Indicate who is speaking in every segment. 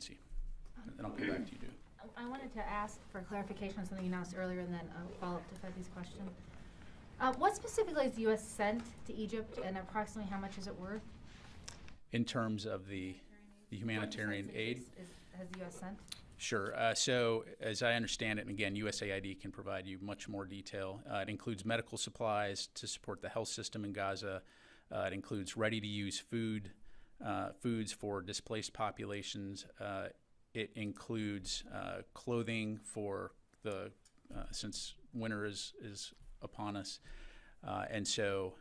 Speaker 1: Nancy. And I'll come back to you, Drew.
Speaker 2: I wanted to ask for clarification on something you announced earlier, and then a follow-up to Fezzi's question. What specifically has the U.S. sent to Egypt, and approximately how much is it worth?
Speaker 1: In terms of the humanitarian aid?
Speaker 2: Has the U.S. sent?
Speaker 1: Sure. So as I understand it, and again, USAID can provide you much more detail, it includes medical supplies to support the health system in Gaza. It includes ready-to-use foods for displaced populations. It includes clothing for since winter is upon us. And so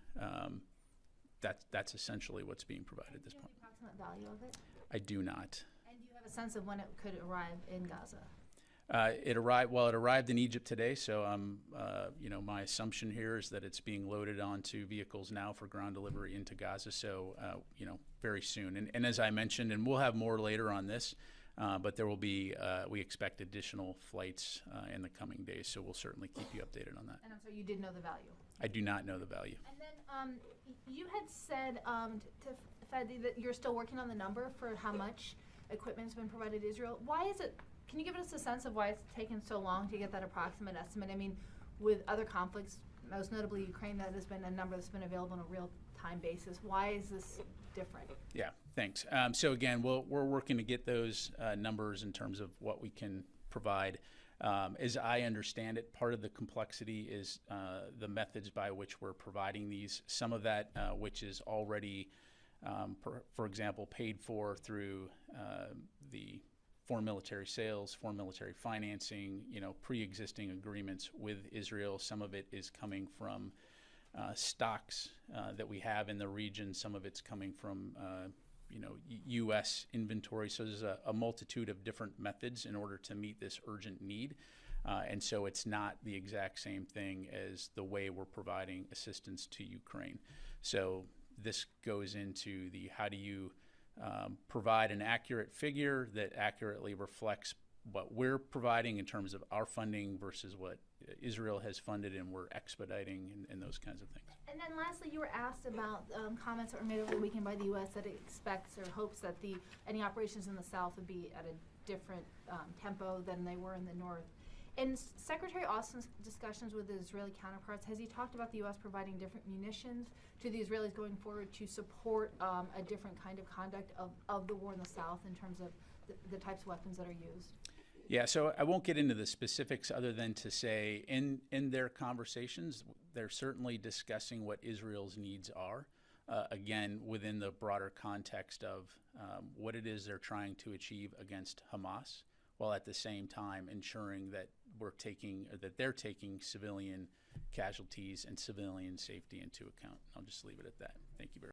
Speaker 1: that's essentially what's being provided at this point.
Speaker 2: Do you have the approximate value of it?
Speaker 1: I do not.
Speaker 2: And do you have a sense of when it could arrive in Gaza?
Speaker 1: It arrived in Egypt today, so my assumption here is that it's being loaded onto vehicles now for ground delivery into Gaza, so very soon. And as I mentioned, and we'll have more later on this, but there will be, we expect additional flights in the coming days, so we'll certainly keep you updated on that.
Speaker 2: And I'm sorry, you did know the value?
Speaker 1: I do not know the value.
Speaker 2: And then you had said to Fadi that you're still working on the number for how much equipment's been provided to Israel. Why is it? Can you give us a sense of why it's taken so long to get that approximate estimate? I mean, with other conflicts, most notably Ukraine, that has been a number that's been available on a real-time basis. Why is this different?
Speaker 1: Yeah, thanks. So again, we're working to get those numbers in terms of what we can provide. As I understand it, part of the complexity is the methods by which we're providing these. Some of that which is already, for example, paid for through the foreign military sales, foreign military financing, pre-existing agreements with Israel. Some of it is coming from stocks that we have in the region. Some of it's coming from U.S. inventory. So there's a multitude of different methods in order to meet this urgent need. And so it's not the exact same thing as the way we're providing assistance to Ukraine. So this goes into the how do you provide an accurate figure that accurately reflects what we're providing in terms of our funding versus what Israel has funded and we're expediting and those kinds of things.
Speaker 2: And then lastly, you were asked about comments that were made over the weekend by the U.S. that it expects or hopes that any operations in the South would be at a different tempo than they were in the North. In Secretary Austin's discussions with the Israeli counterparts, has he talked about the U.S. providing different munitions to the Israelis going forward to support a different kind of conduct of the war in the South in terms of the types of weapons that are used?
Speaker 1: Yeah, so I won't get into the specifics other than to say in their conversations, they're certainly discussing what Israel's needs are, again, within the broader context of what it is they're trying to achieve against Hamas, while at the same time ensuring that they're taking civilian casualties and civilian safety into account. I'll just leave it at that. Thank you very much.